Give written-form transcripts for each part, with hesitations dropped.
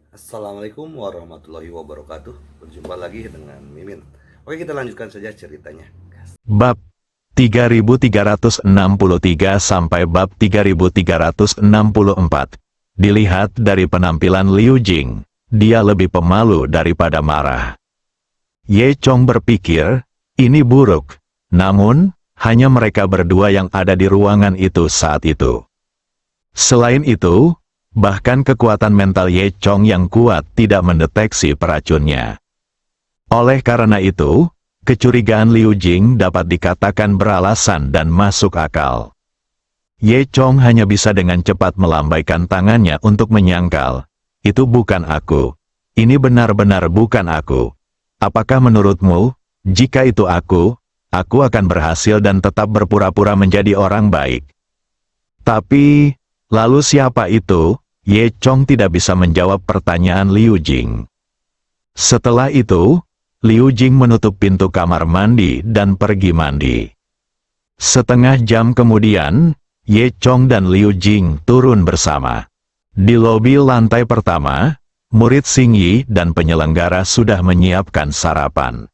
Assalamualaikum warahmatullahi wabarakatuh. Berjumpa lagi dengan Mimin. Oke, kita lanjutkan saja ceritanya. Bab 3363 sampai bab 3364. Dilihat dari penampilan Liu Jing, dia lebih pemalu daripada marah. Ye Chong berpikir, ini buruk. Namun, hanya mereka berdua yang ada di ruangan itu saat itu. Selain itu, bahkan kekuatan mental Ye Chong yang kuat tidak mendeteksi peracunnya. Oleh karena itu, kecurigaan Liu Jing dapat dikatakan beralasan dan masuk akal. Ye Chong hanya bisa dengan cepat melambaikan tangannya untuk menyangkal. Itu bukan aku. Ini benar-benar bukan aku. Apakah menurutmu, jika itu aku akan berhasil dan tetap berpura-pura menjadi orang baik? Tapi, lalu siapa itu? Ye Chong tidak bisa menjawab pertanyaan Liu Jing. Setelah itu, Liu Jing menutup pintu kamar mandi dan pergi mandi. Setengah jam kemudian, Ye Chong dan Liu Jing turun bersama. Di lobi lantai pertama, murid Xing Yi dan penyelenggara sudah menyiapkan sarapan.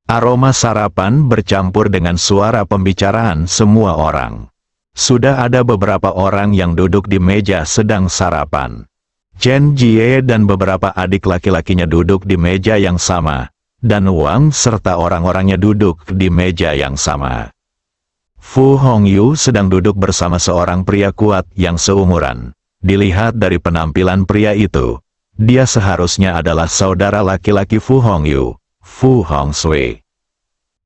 Aroma sarapan bercampur dengan suara pembicaraan semua orang. Sudah ada beberapa orang yang duduk di meja sedang sarapan. Chen Jie dan beberapa adik laki-lakinya duduk di meja yang sama, dan Wang serta orang-orangnya duduk di meja yang sama. Fu Hongyu sedang duduk bersama seorang pria kuat yang seumuran. Dilihat dari penampilan pria itu, dia seharusnya adalah saudara laki-laki Fu Hongyu, Fu Hongsui.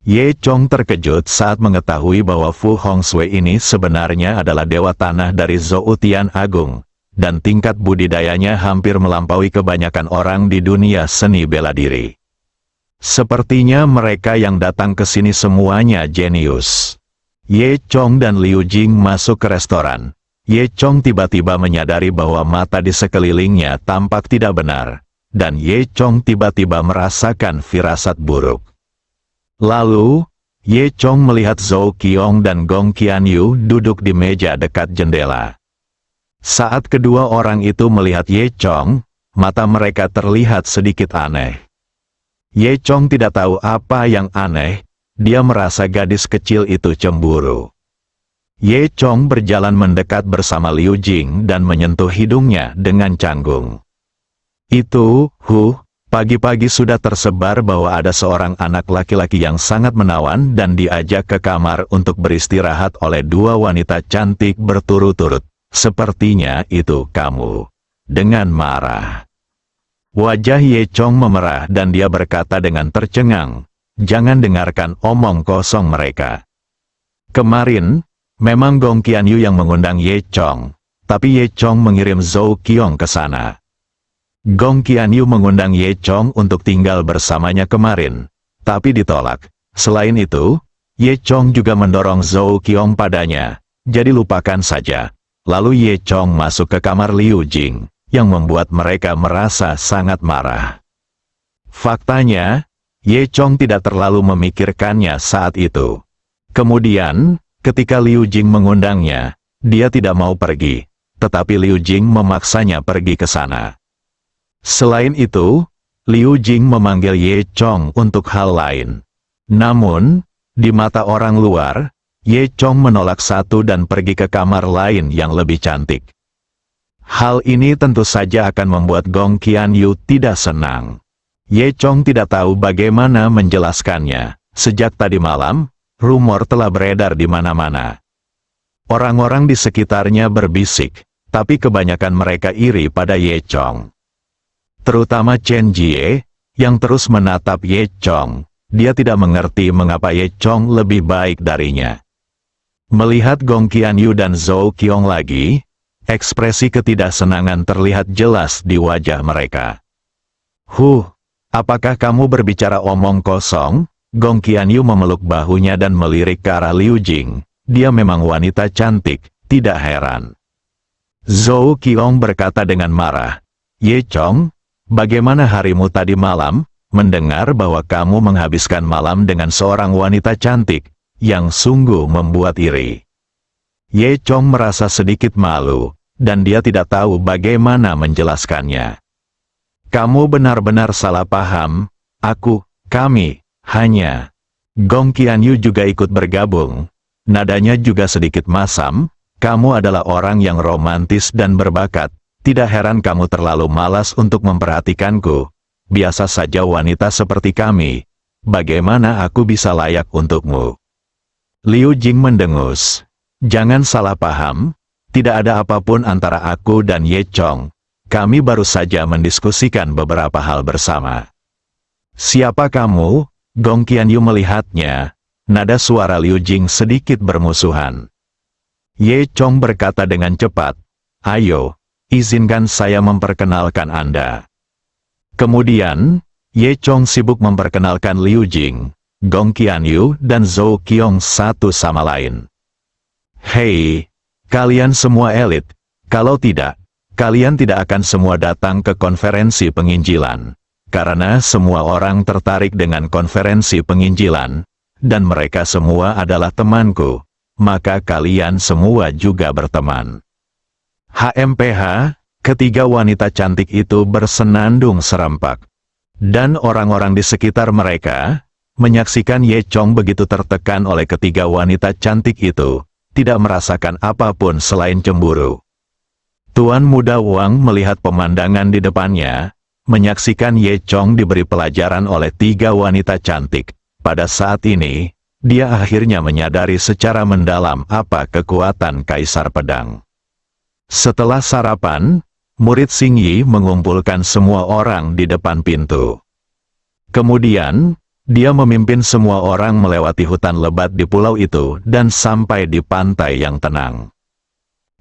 Ye Chong terkejut saat mengetahui bahwa Fu Hongsui ini sebenarnya adalah dewa tanah dari Zoutian Agung, dan tingkat budidayanya hampir melampaui kebanyakan orang di dunia seni bela diri. Sepertinya mereka yang datang ke sini semuanya jenius. Ye Chong dan Liu Jing masuk ke restoran. Ye Chong tiba-tiba menyadari bahwa mata di sekelilingnya tampak tidak benar, dan Ye Chong tiba-tiba merasakan firasat buruk. Lalu, Ye Chong melihat Zhou Qiong dan Gong Qianyu duduk di meja dekat jendela. Saat kedua orang itu melihat Ye Chong, mata mereka terlihat sedikit aneh. Ye Chong tidak tahu apa yang aneh, dia merasa gadis kecil itu cemburu. Ye Chong berjalan mendekat bersama Liu Jing dan menyentuh hidungnya dengan canggung. Pagi-pagi sudah tersebar bahwa ada seorang anak laki-laki yang sangat menawan dan diajak ke kamar untuk beristirahat oleh dua wanita cantik berturut-turut. Sepertinya itu kamu. Dengan marah. Wajah Ye Chong memerah dan dia berkata dengan tercengang, jangan dengarkan omong kosong mereka. Kemarin, memang Gong Qianyu yang mengundang Ye Chong, tapi Ye Chong mengirim Zhou Qiong ke sana. Gong Qianyu mengundang Ye Chong untuk tinggal bersamanya kemarin, tapi ditolak. Selain itu, Ye Chong juga mendorong Zhou Qiong padanya, jadi lupakan saja. Lalu Ye Chong masuk ke kamar Liu Jing, yang membuat mereka merasa sangat marah. Faktanya, Ye Chong tidak terlalu memikirkannya saat itu. Kemudian, ketika Liu Jing mengundangnya, dia tidak mau pergi, tetapi Liu Jing memaksanya pergi ke sana. Selain itu, Liu Jing memanggil Ye Chong untuk hal lain. Namun, di mata orang luar, Ye Chong menolak satu dan pergi ke kamar lain yang lebih cantik. Hal ini tentu saja akan membuat Gong Qianyu tidak senang. Ye Chong tidak tahu bagaimana menjelaskannya. Sejak tadi malam, rumor telah beredar di mana-mana. Orang-orang di sekitarnya berbisik, tapi kebanyakan mereka iri pada Ye Chong. Terutama Chen Jie, yang terus menatap Ye Chong. Dia tidak mengerti mengapa Ye Chong lebih baik darinya. Melihat Gong Qianyu dan Zhou Qiong lagi, ekspresi ketidaksenangan terlihat jelas di wajah mereka. Apakah kamu berbicara omong kosong? Gong Qianyu memeluk bahunya dan melirik ke arah Liu Jing. Dia memang wanita cantik, tidak heran. Zhou Qiong berkata dengan marah, Ye Chong, bagaimana harimu tadi malam? Mendengar bahwa kamu menghabiskan malam dengan seorang wanita cantik, yang sungguh membuat iri. Ye Chong merasa sedikit malu. dan dia tidak tahu bagaimana menjelaskannya. Kamu benar-benar salah paham, kami, hanya. Gong Qianyu juga ikut bergabung. Nadanya juga sedikit masam, kamu adalah orang yang romantis dan berbakat, tidak heran kamu terlalu malas untuk memperhatikanku. Biasa saja wanita seperti kami. Bagaimana aku bisa layak untukmu? Liu Jing mendengus. Jangan salah paham, tidak ada apapun antara aku dan Ye Chong. Kami baru saja mendiskusikan beberapa hal bersama. Siapa kamu? Gong Qianyu melihatnya. Nada suara Liu Jing sedikit bermusuhan. Ye Chong berkata dengan cepat, ayo, izinkan saya memperkenalkan Anda. Kemudian, Ye Chong sibuk memperkenalkan Liu Jing, Gong Qianyu dan Zhou Qiong satu sama lain. Hei, kalian semua elit, kalau tidak, kalian tidak akan semua datang ke konferensi penginjilan. Karena semua orang tertarik dengan konferensi penginjilan, dan mereka semua adalah temanku, maka kalian semua juga berteman. HMPH, ketiga wanita cantik itu bersenandung serempak. Dan orang-orang di sekitar mereka, menyaksikan Ye Chong begitu tertekan oleh ketiga wanita cantik itu, tidak merasakan apapun selain cemburu. Tuan Muda Wang melihat pemandangan di depannya, menyaksikan Ye Chong diberi pelajaran oleh tiga wanita cantik. Pada saat ini, dia akhirnya menyadari secara mendalam apa kekuatan Kaisar Pedang. Setelah sarapan, murid Xing Yi mengumpulkan semua orang di depan pintu. Kemudian, dia memimpin semua orang melewati hutan lebat di pulau itu dan sampai di pantai yang tenang.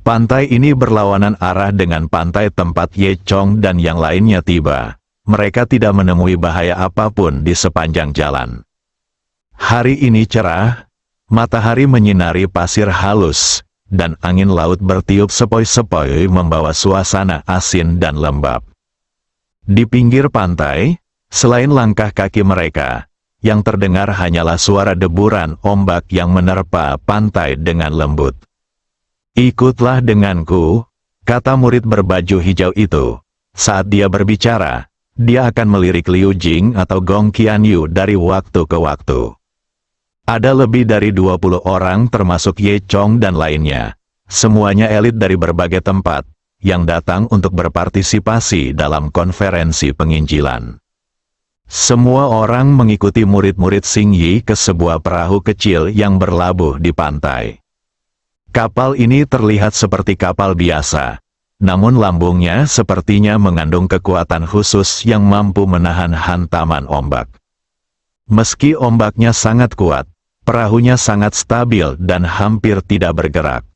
Pantai ini berlawanan arah dengan pantai tempat Ye Chong dan yang lainnya tiba. Mereka tidak menemui bahaya apapun di sepanjang jalan. Hari ini cerah, matahari menyinari pasir halus, dan angin laut bertiup sepoi-sepoi membawa suasana asin dan lembab. Di pinggir pantai, selain langkah kaki mereka, yang terdengar hanyalah suara deburan ombak yang menerpa pantai dengan lembut. Ikutlah denganku, kata murid berbaju hijau itu. Saat dia berbicara, dia akan melirik Liu Jing atau Gong Qianyu dari waktu ke waktu. Ada lebih dari 20 orang termasuk Ye Chong dan lainnya. Semuanya elit dari berbagai tempat, yang datang untuk berpartisipasi dalam konferensi penginjilan. Semua orang mengikuti murid-murid Xing Yi ke sebuah perahu kecil yang berlabuh di pantai. Kapal ini terlihat seperti kapal biasa, namun lambungnya sepertinya mengandung kekuatan khusus yang mampu menahan hantaman ombak. Meski ombaknya sangat kuat, perahunya sangat stabil dan hampir tidak bergerak.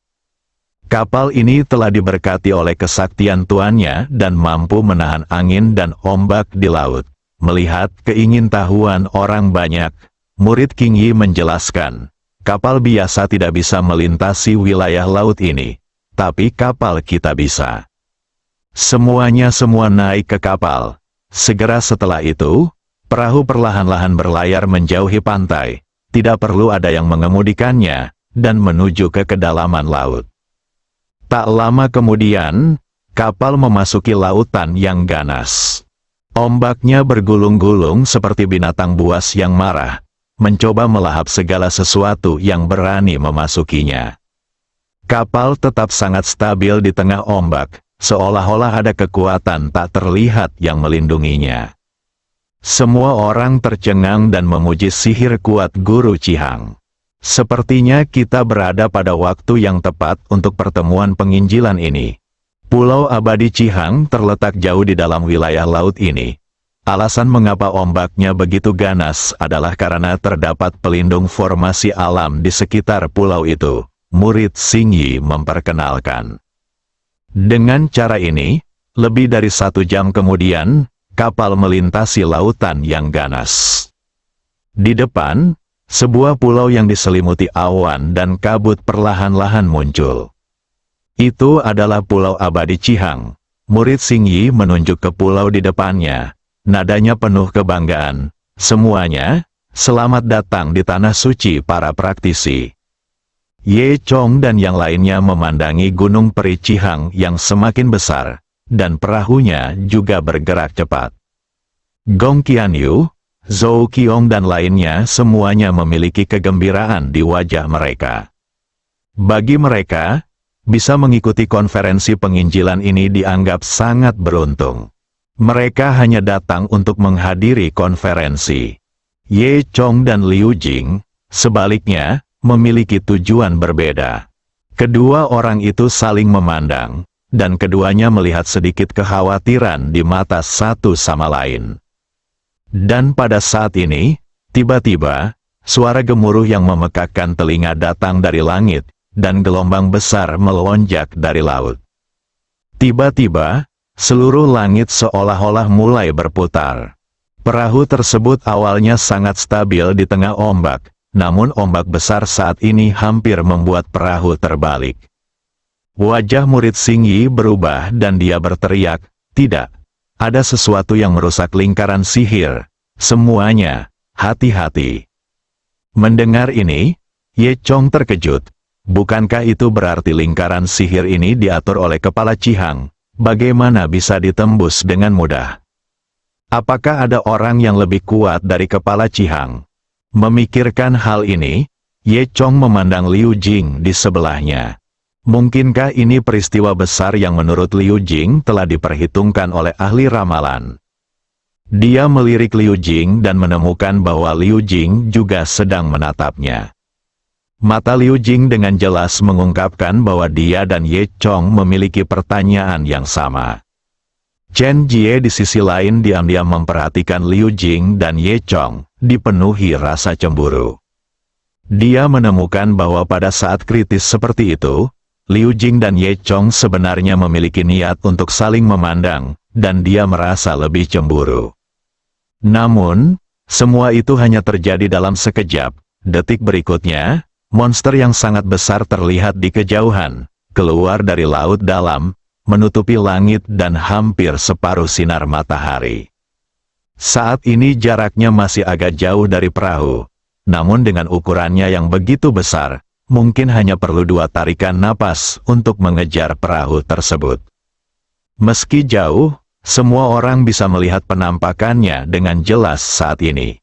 Kapal ini telah diberkati oleh kesaktian tuannya dan mampu menahan angin dan ombak di laut. Melihat keingintahuan orang banyak, murid Qing Yi menjelaskan, kapal biasa tidak bisa melintasi wilayah laut ini, tapi kapal kita bisa. Semuanya naik ke kapal. Segera setelah itu, perahu perlahan-lahan berlayar menjauhi pantai, tidak perlu ada yang mengemudikannya, dan menuju ke kedalaman laut. Tak lama kemudian, kapal memasuki lautan yang ganas. Ombaknya bergulung-gulung seperti binatang buas yang marah, mencoba melahap segala sesuatu yang berani memasukinya. Kapal tetap sangat stabil di tengah ombak, seolah-olah ada kekuatan tak terlihat yang melindunginya. Semua orang tercengang dan memuji sihir kuat Guru Chihang. Sepertinya kita berada pada waktu yang tepat untuk pertemuan penginjilan ini. Pulau abadi Chihang terletak jauh di dalam wilayah laut ini. Alasan mengapa ombaknya begitu ganas adalah karena terdapat pelindung formasi alam di sekitar pulau itu. Murid Xing Yi memperkenalkan. Dengan cara ini, lebih dari 1 jam kemudian, kapal melintasi lautan yang ganas. Di depan, sebuah pulau yang diselimuti awan dan kabut perlahan-lahan muncul. Itu adalah Pulau Abadi Chihang. Murid Xing Yi menunjuk ke pulau di depannya. Nadanya penuh kebanggaan. Semuanya, selamat datang di tanah suci para praktisi. Ye Chong dan yang lainnya memandangi Gunung Peri Chihang yang semakin besar, dan perahunya juga bergerak cepat. Gong Qianyu, Zhou Qiong dan lainnya semuanya memiliki kegembiraan di wajah mereka. Bagi mereka, bisa mengikuti konferensi penginjilan ini dianggap sangat beruntung. Mereka hanya datang untuk menghadiri konferensi. Ye Chong dan Liu Jing, sebaliknya, memiliki tujuan berbeda. Kedua orang itu saling memandang, dan keduanya melihat sedikit kekhawatiran di mata satu sama lain. Dan pada saat ini, tiba-tiba, suara gemuruh yang memekakkan telinga datang dari langit, dan gelombang besar melonjak dari laut. Tiba-tiba, seluruh langit seolah-olah mulai berputar. Perahu tersebut awalnya sangat stabil di tengah ombak, namun ombak besar saat ini hampir membuat perahu terbalik. Wajah murid Xingyi berubah dan dia berteriak, "Tidak! Ada sesuatu yang merusak lingkaran sihir. Semuanya, hati-hati!" Mendengar ini, Ye Chong terkejut. Bukankah itu berarti lingkaran sihir ini diatur oleh kepala Chihang? Bagaimana bisa ditembus dengan mudah? Apakah ada orang yang lebih kuat dari kepala Chihang? Memikirkan hal ini, Ye Chong memandang Liu Jing di sebelahnya. Mungkinkah ini peristiwa besar yang menurut Liu Jing telah diperhitungkan oleh ahli ramalan? Dia melirik Liu Jing dan menemukan bahwa Liu Jing juga sedang menatapnya. Mata Liu Jing dengan jelas mengungkapkan bahwa dia dan Ye Chong memiliki pertanyaan yang sama. Chen Jie di sisi lain diam-diam memperhatikan Liu Jing dan Ye Chong, dipenuhi rasa cemburu. Dia menemukan bahwa pada saat kritis seperti itu, Liu Jing dan Ye Chong sebenarnya memiliki niat untuk saling memandang, dan dia merasa lebih cemburu. Namun, semua itu hanya terjadi dalam sekejap. Detik berikutnya, monster yang sangat besar terlihat di kejauhan, keluar dari laut dalam, menutupi langit dan hampir separuh sinar matahari. Saat ini jaraknya masih agak jauh dari perahu, namun dengan ukurannya yang begitu besar, mungkin hanya perlu 2 tarikan napas untuk mengejar perahu tersebut. Meski jauh, semua orang bisa melihat penampakannya dengan jelas saat ini.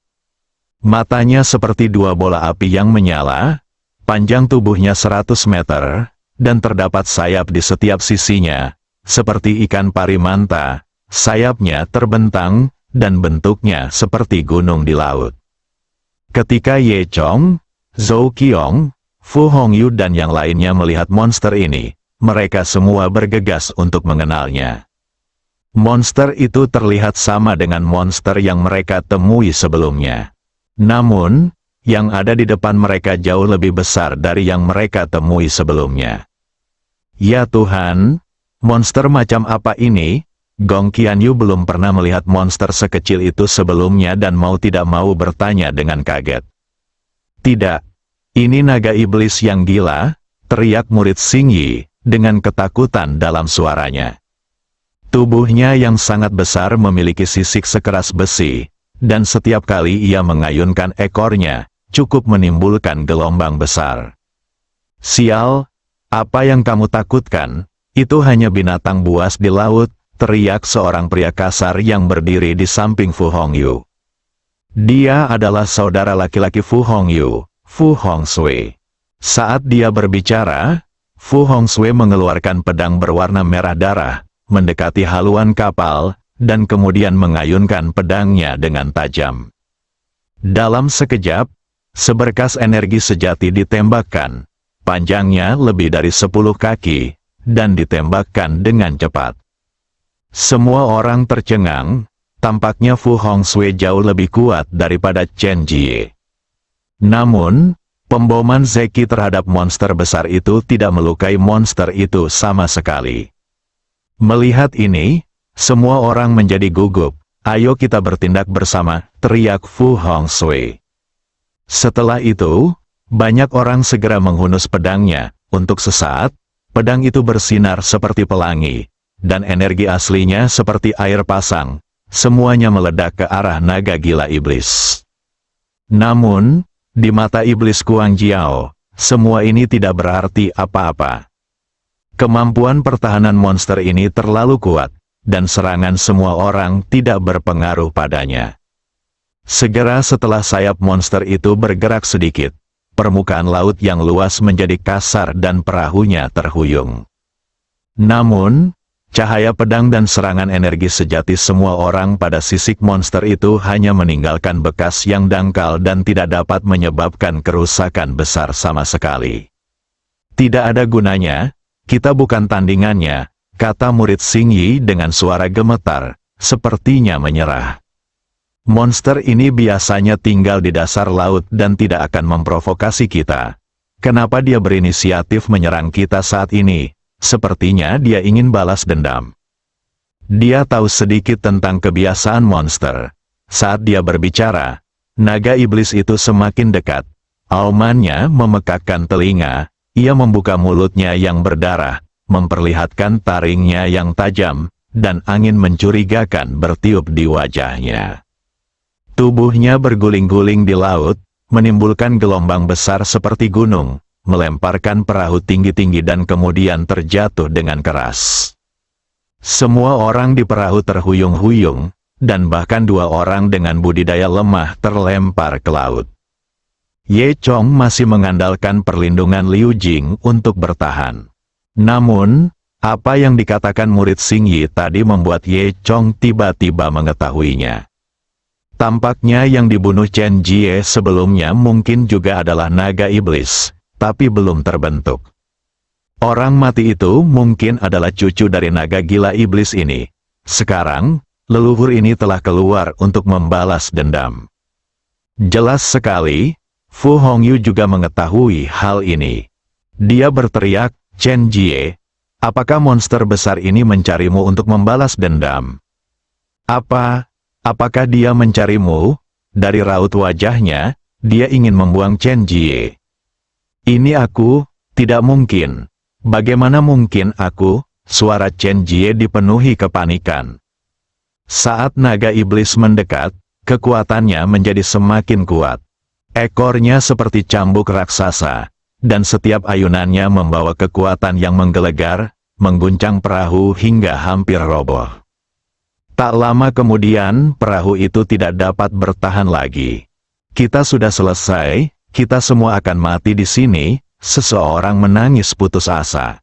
Matanya seperti 2 bola api yang menyala, panjang tubuhnya 100 meter, dan terdapat sayap di setiap sisinya, seperti ikan pari manta, sayapnya terbentang, dan bentuknya seperti gunung di laut. Ketika Ye Chong, Zhou Qiong, Fu Hongyu dan yang lainnya melihat monster ini, mereka semua bergegas untuk mengenalnya. Monster itu terlihat sama dengan monster yang mereka temui sebelumnya. Namun, yang ada di depan mereka jauh lebih besar dari yang mereka temui sebelumnya. Ya Tuhan, monster macam apa ini? Gong Qianyu belum pernah melihat monster sekecil itu sebelumnya dan mau tidak mau bertanya dengan kaget. Tidak, ini naga iblis yang gila, teriak murid Xingyi, dengan ketakutan dalam suaranya. Tubuhnya yang sangat besar memiliki sisik sekeras besi, dan setiap kali ia mengayunkan ekornya, cukup menimbulkan gelombang besar. Sial, apa yang kamu takutkan? Itu hanya binatang buas di laut, teriak seorang pria kasar yang berdiri di samping Fu Hongyu. Dia adalah saudara laki-laki Fu Hongyu, Fu Hongsui. Saat dia berbicara, Fu Hongsui mengeluarkan pedang berwarna merah darah, mendekati haluan kapal, dan kemudian mengayunkan pedangnya dengan tajam. Dalam sekejap, seberkas energi sejati ditembakkan, panjangnya lebih dari 10 kaki, dan ditembakkan dengan cepat. Semua orang tercengang, tampaknya Fu Hongsui jauh lebih kuat daripada Chen Jie. Namun, pemboman Zeki terhadap monster besar itu tidak melukai monster itu sama sekali. Melihat ini, semua orang menjadi gugup. Ayo kita bertindak bersama, teriak Fu Hongsui. Setelah itu, banyak orang segera menghunus pedangnya. Untuk sesaat, pedang itu bersinar seperti pelangi, dan energi aslinya seperti air pasang. Semuanya meledak ke arah naga gila iblis. Namun, di mata iblis Kuang Jiao, semua ini tidak berarti apa-apa. Kemampuan pertahanan monster ini terlalu kuat, dan serangan semua orang tidak berpengaruh padanya. Segera setelah sayap monster itu bergerak sedikit, permukaan laut yang luas menjadi kasar dan perahunya terhuyung. Namun, cahaya pedang dan serangan energi sejati semua orang pada sisik monster itu hanya meninggalkan bekas yang dangkal dan tidak dapat menyebabkan kerusakan besar sama sekali. Tidak ada gunanya, kita bukan tandingannya, kata murid Xingyi dengan suara gemetar, sepertinya menyerah. Monster ini biasanya tinggal di dasar laut dan tidak akan memprovokasi kita. Kenapa dia berinisiatif menyerang kita saat ini? Sepertinya dia ingin balas dendam. Dia tahu sedikit tentang kebiasaan monster. Saat dia berbicara, naga iblis itu semakin dekat. Aumannya memekakkan telinga, ia membuka mulutnya yang berdarah, memperlihatkan taringnya yang tajam, dan angin mencurigakan bertiup di wajahnya. Tubuhnya berguling-guling di laut, menimbulkan gelombang besar seperti gunung, melemparkan perahu tinggi-tinggi dan kemudian terjatuh dengan keras. Semua orang di perahu terhuyung-huyung, dan bahkan 2 orang dengan budidaya lemah terlempar ke laut. Ye Chong masih mengandalkan perlindungan Liu Jing untuk bertahan. Namun, apa yang dikatakan murid Xingyi tadi membuat Ye Chong tiba-tiba mengetahuinya. Tampaknya yang dibunuh Chen Jie sebelumnya mungkin juga adalah naga iblis, tapi belum terbentuk. Orang mati itu mungkin adalah cucu dari naga gila iblis ini. Sekarang, leluhur ini telah keluar untuk membalas dendam. Jelas sekali, Fu Hongyu juga mengetahui hal ini. Dia berteriak, Chen Jie, apakah monster besar ini mencarimu untuk membalas dendam? Apakah dia mencarimu? Dari raut wajahnya, dia ingin membuang Chen Jie. Ini aku, tidak mungkin. Bagaimana mungkin aku? Suara Chen Jie dipenuhi kepanikan. Saat naga iblis mendekat, kekuatannya menjadi semakin kuat. Ekornya seperti cambuk raksasa, dan setiap ayunannya membawa kekuatan yang menggelegar, mengguncang perahu hingga hampir roboh. Tak lama kemudian, perahu itu tidak dapat bertahan lagi. Kita sudah selesai, kita semua akan mati di sini, seseorang menangis putus asa.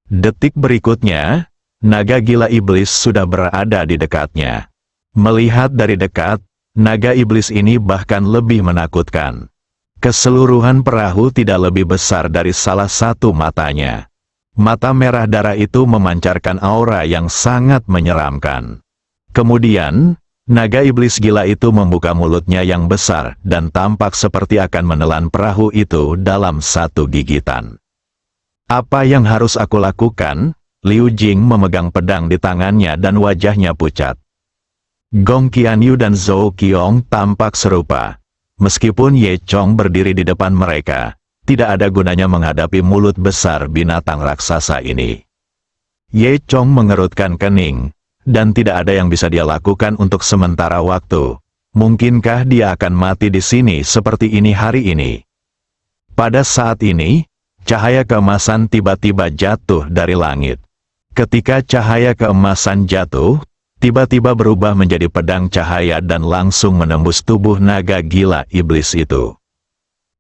Detik berikutnya, naga gila iblis sudah berada di dekatnya. Melihat dari dekat, naga iblis ini bahkan lebih menakutkan. Keseluruhan perahu tidak lebih besar dari salah satu matanya. Mata merah darah itu memancarkan aura yang sangat menyeramkan. Kemudian, naga iblis gila itu membuka mulutnya yang besar dan tampak seperti akan menelan perahu itu dalam satu gigitan. Apa yang harus aku lakukan? Liu Jing memegang pedang di tangannya dan wajahnya pucat. Gong Qianyu dan Zhou Qiong tampak serupa. Meskipun Ye Chong berdiri di depan mereka, tidak ada gunanya menghadapi mulut besar binatang raksasa ini. Ye Chong mengerutkan kening, dan tidak ada yang bisa dia lakukan untuk sementara waktu. Mungkinkah dia akan mati di sini seperti ini hari ini? Pada saat ini, cahaya keemasan tiba-tiba jatuh dari langit. Ketika cahaya keemasan jatuh, tiba-tiba berubah menjadi pedang cahaya dan langsung menembus tubuh naga gila iblis itu.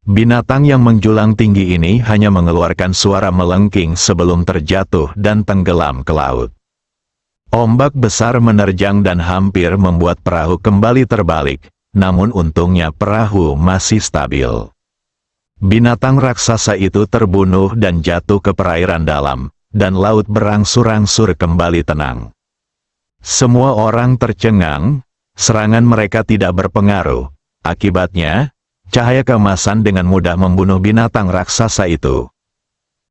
Binatang yang menjulang tinggi ini hanya mengeluarkan suara melengking sebelum terjatuh dan tenggelam ke laut. Ombak besar menerjang dan hampir membuat perahu kembali terbalik, namun untungnya perahu masih stabil. Binatang raksasa itu terbunuh dan jatuh ke perairan dalam, dan laut berangsur-angsur kembali tenang. Semua orang tercengang, serangan mereka tidak berpengaruh. Akibatnya, cahaya keemasan dengan mudah membunuh binatang raksasa itu.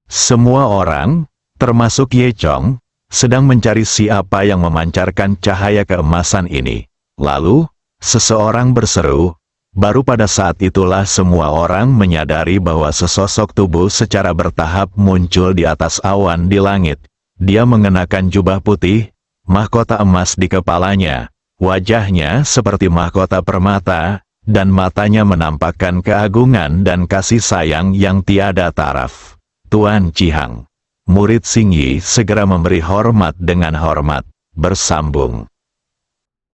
Semua orang, termasuk Ye Chong, sedang mencari siapa yang memancarkan cahaya keemasan ini. Lalu, seseorang berseru, baru pada saat itulah semua orang menyadari bahwa sesosok tubuh secara bertahap muncul di atas awan di langit. Dia mengenakan jubah putih, mahkota emas di kepalanya, wajahnya seperti mahkota permata, dan matanya menampakkan keagungan dan kasih sayang yang tiada taraf. Tuan Cihang. Murid Xing Yi segera memberi hormat dengan hormat, bersambung.